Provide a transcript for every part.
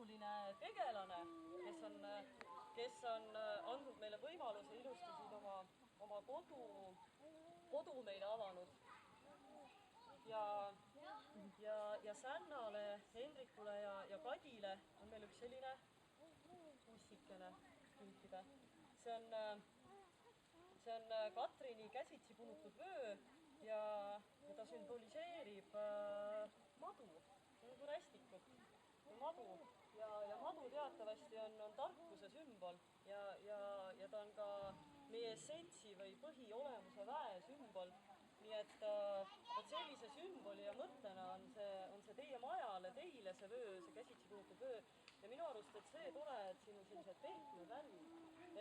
oluline tegelane, kes on andnud meile võimaluse ilusti siin oma kodu meile avanud. Ja Sännale, Hendrikule ja Kadile on meil üks selline pussikene kinkida. See on Katrini käsitsi punutud vöö ja ta sümboliseerib madu, nagu rästikut, madu. Ja madu teatavasti on tarkuse sümbol ja ta on ka meie essentsi või põhiolemuse väe sümbol. Nii et sellise sümboli ja mõttena on see teie majale, teile see vöö, see käsitsi punutud vöö. Ja minu arust, et see tore, et siin on sellised pehmed värvid,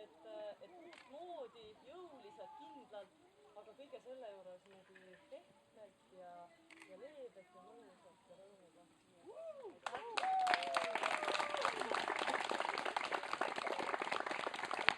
et uutmoodi, jõuliselt, kindlalt, aga kõige selle juures niimoodi pehmelt ja leebelt ja mõnusalt